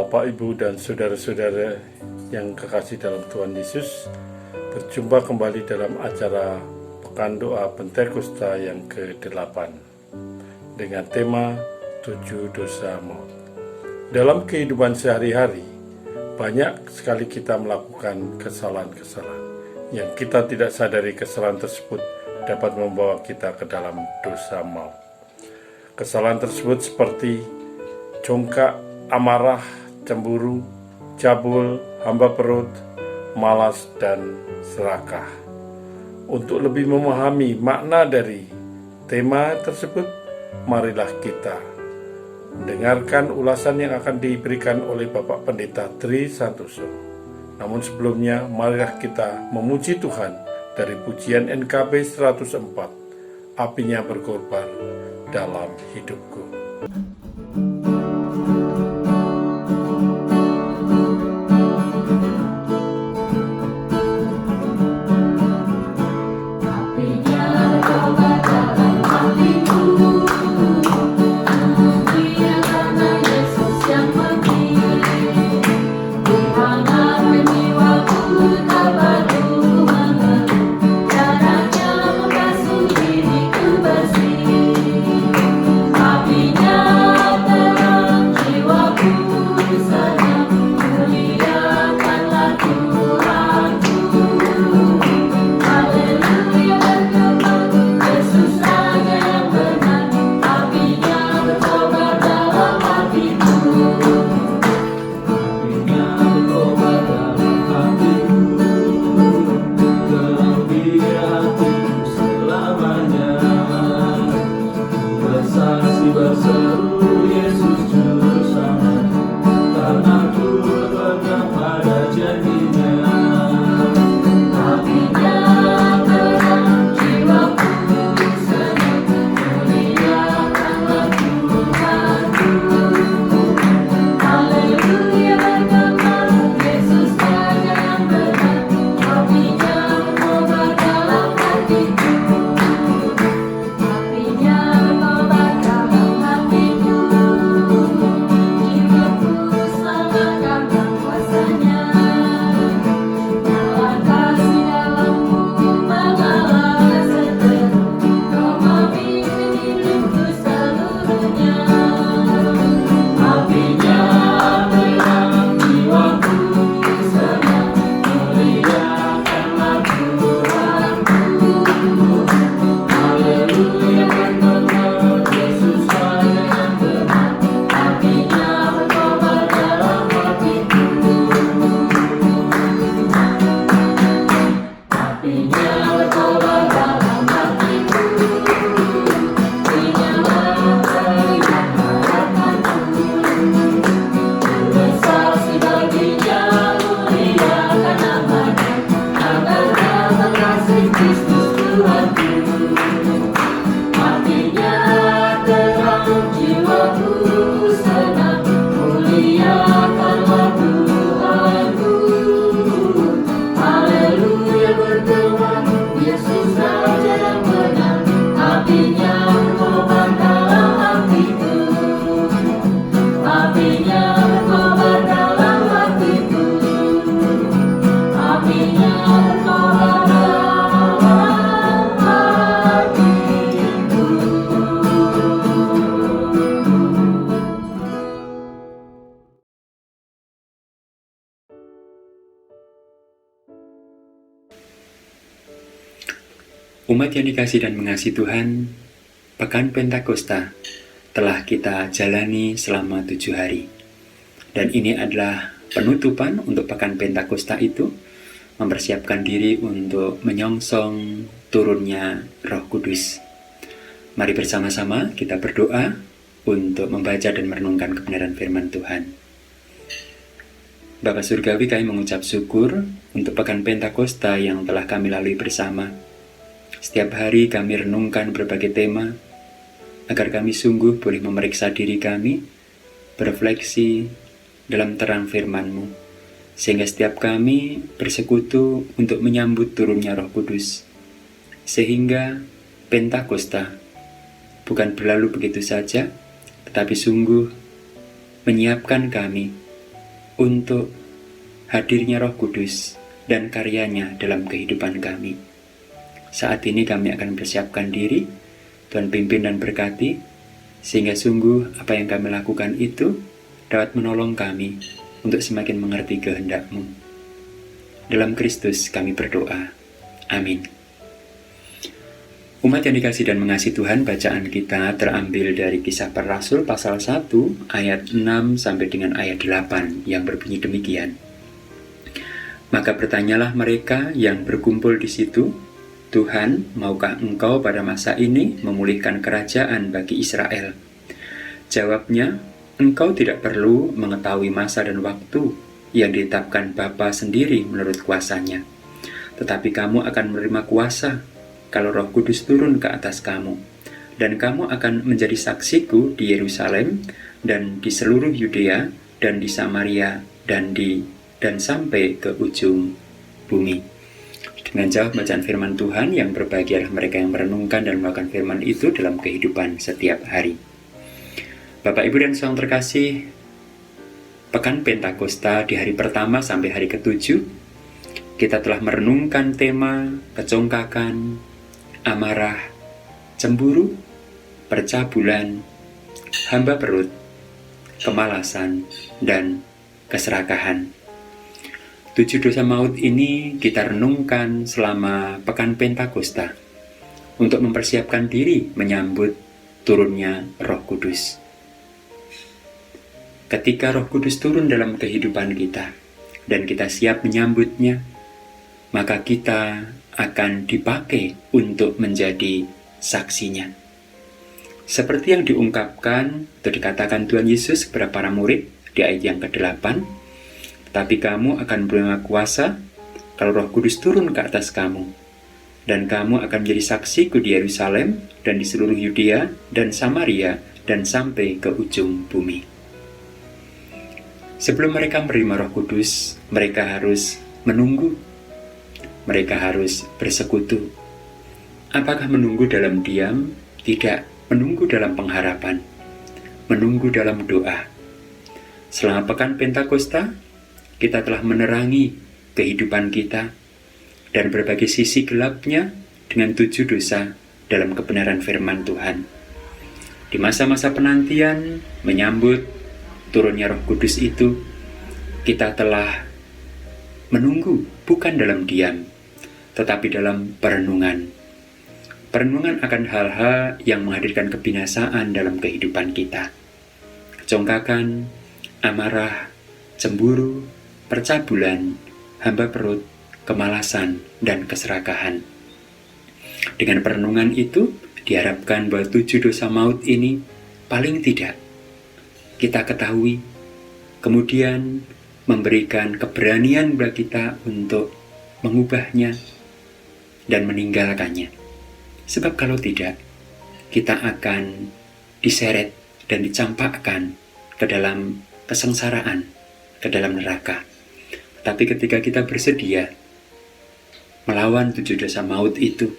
Bapak, Ibu, dan saudara-saudara yang kekasih dalam Tuhan Yesus, berjumpa kembali dalam acara Pekan Doa Pentakosta yang ke-8 dengan tema 7 dosa maut. Dalam kehidupan sehari-hari, banyak sekali kita melakukan kesalahan-kesalahan yang kita tidak sadari. Kesalahan tersebut dapat membawa kita ke dalam dosa maut. Kesalahan tersebut seperti congkak, amarah, cemburu, cabul, hamba perut, malas, dan serakah. Untuk lebih memahami makna dari tema tersebut, marilah kita mendengarkan ulasan yang akan diberikan oleh Bapak Pendeta Tri Santoso. Namun sebelumnya, marilah kita memuji Tuhan dari pujian NKB 104, Apinya Berkobar dalam Hidupku. Umat yang dikasihi dan mengasihi Tuhan, Pekan Pentakosta telah kita jalani selama 7 hari. Dan ini adalah penutupan untuk Pekan Pentakosta itu, mempersiapkan diri untuk menyongsong turunnya Roh Kudus. Mari bersama-sama kita berdoa untuk membaca dan merenungkan kebenaran firman Tuhan. Bapa Surgawi, kami mengucap syukur untuk Pekan Pentakosta yang telah kami lalui bersama. Setiap hari kami renungkan berbagai tema, agar kami sungguh boleh memeriksa diri kami, berefleksi dalam terang firman-Mu, sehingga setiap kami bersekutu untuk menyambut turunnya Roh Kudus, sehingga Pentakosta bukan berlalu begitu saja, tetapi sungguh menyiapkan kami untuk hadirnya Roh Kudus dan karyanya dalam kehidupan kami. Saat ini kami akan persiapkan diri, Tuhan pimpin dan berkati, sehingga sungguh apa yang kami lakukan itu dapat menolong kami untuk semakin mengerti kehendak-Mu. Dalam Kristus kami berdoa. Amin. Umat yang dikasih dan mengasihi Tuhan, bacaan kita terambil dari Kisah Para Rasul pasal 1 ayat 6 sampai dengan ayat 8 yang berbunyi demikian. Maka bertanyalah mereka yang berkumpul di situ, Tuhan, maukah Engkau pada masa ini memulihkan kerajaan bagi Israel? Jawabnya, Engkau tidak perlu mengetahui masa dan waktu yang ditetapkan Bapa sendiri menurut kuasanya. Tetapi kamu akan menerima kuasa kalau Roh Kudus turun ke atas kamu, dan kamu akan menjadi saksiku di Yerusalem dan di seluruh Yudea dan di Samaria dan sampai ke ujung bumi. Dengan jawab bacaan firman Tuhan, yang berbahagialah mereka yang merenungkan dan melakukan firman itu dalam kehidupan setiap hari. Bapak, Ibu, dan Saudara terkasih, Pekan Pentakosta di hari pertama sampai hari ke-7, kita telah merenungkan tema kecongkakan, amarah, cemburu, percabulan, hamba perut, kemalasan, dan keserakahan. 7 dosa maut ini kita renungkan selama Pekan Pentakosta untuk mempersiapkan diri menyambut turunnya Roh Kudus. Ketika Roh Kudus turun dalam kehidupan kita dan kita siap menyambutnya, maka kita akan dipakai untuk menjadi saksinya. Seperti yang diungkapkan atau dikatakan Tuhan Yesus kepada para murid di ayat yang ke-8, tapi kamu akan menerima kuasa kalau Roh Kudus turun ke atas kamu, dan kamu akan menjadi saksiku di Yerusalem dan di seluruh Yudea dan Samaria dan sampai ke ujung bumi. Sebelum mereka menerima Roh Kudus, mereka harus menunggu. Mereka harus bersekutu. Apakah menunggu dalam diam? Tidak. Menunggu dalam pengharapan. Menunggu dalam doa. Selama Pekan Pentakosta, kita telah menerangi kehidupan kita dan berbagai sisi gelapnya dengan 7 dosa dalam kebenaran firman Tuhan. Di masa-masa penantian menyambut turunnya Roh Kudus itu, kita telah menunggu bukan dalam diam, tetapi dalam perenungan. Perenungan akan hal-hal yang menghadirkan kebinasaan dalam kehidupan kita. Kecongkakan, amarah, cemburu, percabulan, hamba perut, kemalasan, dan keserakahan. Dengan perenungan itu, diharapkan bahwa 7 dosa maut ini paling tidak kita ketahui, kemudian memberikan keberanian bagi kita untuk mengubahnya dan meninggalkannya. Sebab kalau tidak, kita akan diseret dan dicampakkan ke dalam kesengsaraan, ke dalam neraka. Tapi ketika kita bersedia melawan 7 dosa maut itu,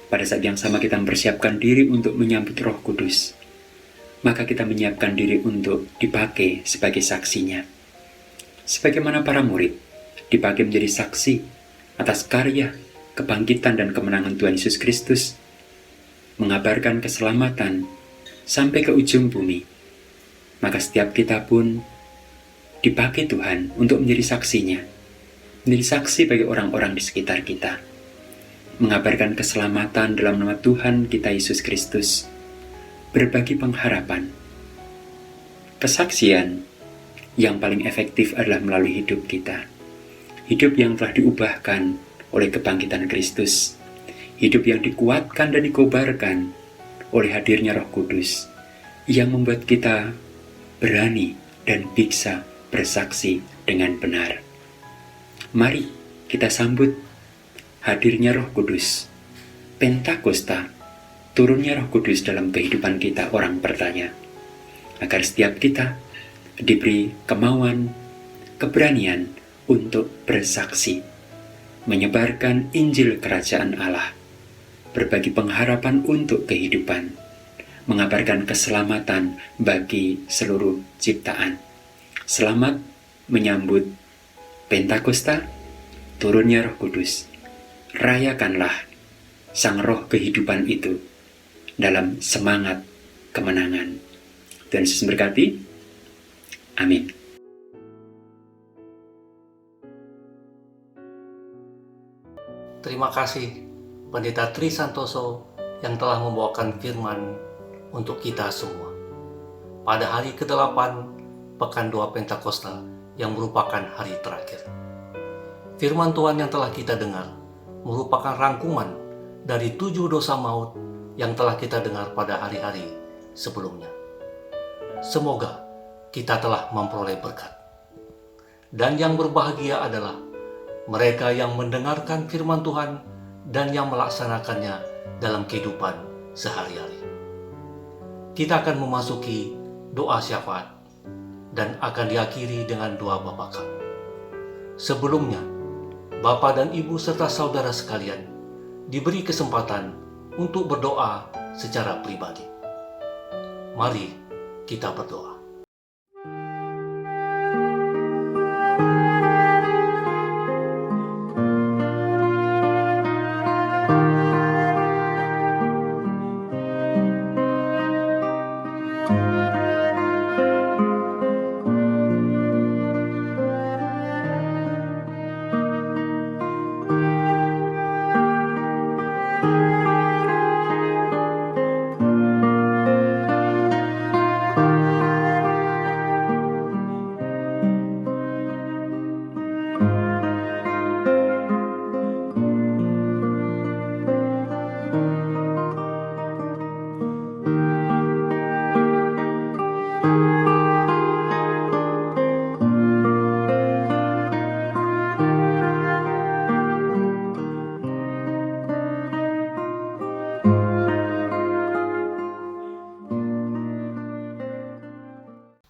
pada saat yang sama kita mempersiapkan diri untuk menyambut Roh Kudus, maka kita menyiapkan diri untuk dipakai sebagai saksinya. Sebagaimana para murid dipakai menjadi saksi atas karya, kebangkitan, dan kemenangan Tuhan Yesus Kristus, mengabarkan keselamatan sampai ke ujung bumi, maka setiap kita pun dipakai Tuhan untuk menjadi saksinya, menjadi saksi bagi orang-orang di sekitar kita, mengabarkan keselamatan dalam nama Tuhan kita Yesus Kristus, berbagi pengharapan. Kesaksian yang paling efektif adalah melalui hidup kita. Hidup yang telah diubahkan oleh kebangkitan Kristus. Hidup yang dikuatkan dan dikobarkan oleh hadirnya Roh Kudus, yang membuat kita berani dan bisa bersaksi dengan benar. Mari kita sambut hadirnya Roh Kudus. Pentakosta, turunnya Roh Kudus dalam kehidupan kita orang pertanya, agar setiap kita diberi kemauan, keberanian untuk bersaksi, menyebarkan Injil Kerajaan Allah, berbagi pengharapan untuk kehidupan, mengabarkan keselamatan bagi seluruh ciptaan. Selamat menyambut Pentakosta, turunnya Roh Kudus. Rayakanlah Sang Roh kehidupan itu dalam semangat kemenangan. Tuhan Yesus memberkati. Amin. Terima kasih Pendeta Tri Santoso yang telah membawakan firman untuk kita semua. Pada hari ke-8 Pekan 2 Pentakosta yang merupakan hari terakhir. Firman Tuhan yang telah kita dengar merupakan rangkuman dari 7 dosa maut yang telah kita dengar pada hari-hari sebelumnya. Semoga kita telah memperoleh berkat. Dan yang berbahagia adalah mereka yang mendengarkan firman Tuhan dan yang melaksanakannya dalam kehidupan sehari-hari. Kita akan memasuki doa syafaat dan akan diakhiri dengan doa Bapa kami. Sebelumnya, Bapak dan Ibu serta saudara sekalian diberi kesempatan untuk berdoa secara pribadi. Mari kita berdoa.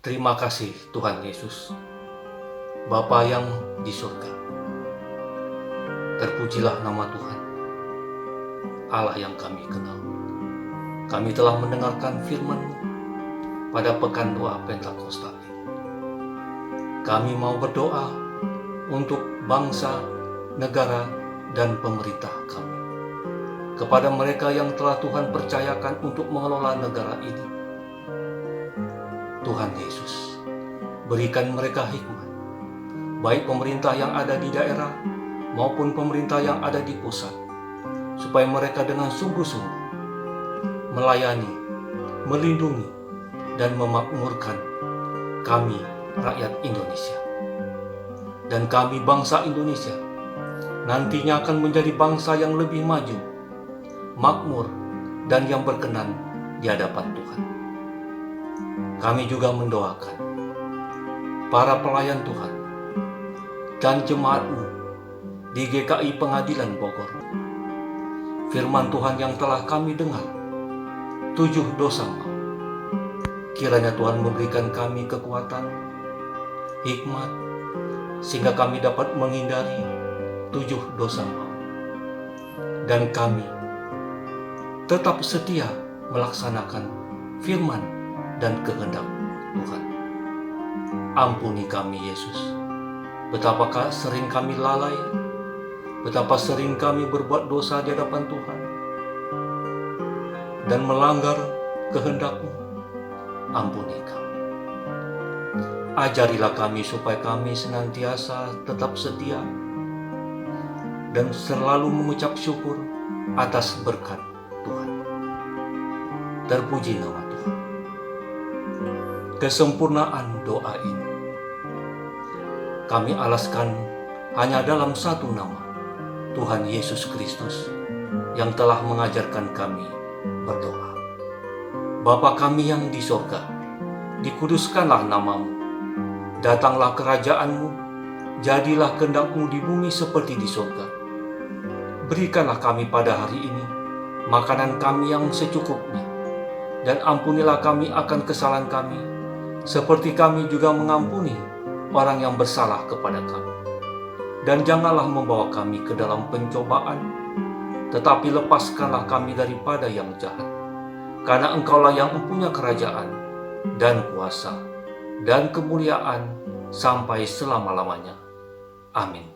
Terima kasih Tuhan Yesus, Bapa yang di surga. Terpujilah nama Tuhan, Allah yang kami kenal. Kami telah mendengarkan firman-Mu pada Pekan 2 Pentakosta ini. Kami mau berdoa untuk bangsa, negara, dan pemerintah kami. Kepada mereka yang telah Tuhan percayakan untuk mengelola negara ini, Tuhan Yesus, berikan mereka hikmat, baik pemerintah yang ada di daerah maupun pemerintah yang ada di pusat, supaya mereka dengan sungguh-sungguh melayani, melindungi, dan memakmurkan kami, rakyat Indonesia. Dan kami, bangsa Indonesia, nantinya akan menjadi bangsa yang lebih maju, makmur, dan yang berkenan di hadapan Tuhan. Kami juga mendoakan para pelayan Tuhan dan jemaat-Mu di GKI Pengadilan Bogor. Firman Tuhan yang telah kami dengar, 7 dosa maut. Kiranya Tuhan memberikan kami kekuatan, hikmat, sehingga kami dapat menghindari 7 dosa maut. Dan kami tetap setia melaksanakan firman dan kehendak Tuhan. Ampuni kami Yesus, betapakah sering kami lalai, betapa sering kami berbuat dosa di hadapan Tuhan dan melanggar kehendak-Mu. Ampuni kami. Ajarilah kami supaya kami senantiasa tetap setia dan selalu mengucap syukur atas berkat Tuhan. Terpuji nama Tuhan. Kesempurnaan doa ini kami alaskan hanya dalam satu nama, Tuhan Yesus Kristus, yang telah mengajarkan kami berdoa. Bapa kami yang di sorga, dikuduskanlah nama-Mu, datanglah kerajaan-Mu, jadilah kehendak-Mu di bumi seperti di sorga. Berikanlah kami pada hari ini makanan kami yang secukupnya, dan ampunilah kami akan kesalahan kami, seperti kami juga mengampuni orang yang bersalah kepada kami. Dan janganlah membawa kami ke dalam pencobaan, tetapi lepaskanlah kami daripada yang jahat. Karena Engkaulah yang mempunyai kerajaan, dan kuasa, dan kemuliaan, sampai selama-lamanya. Amin.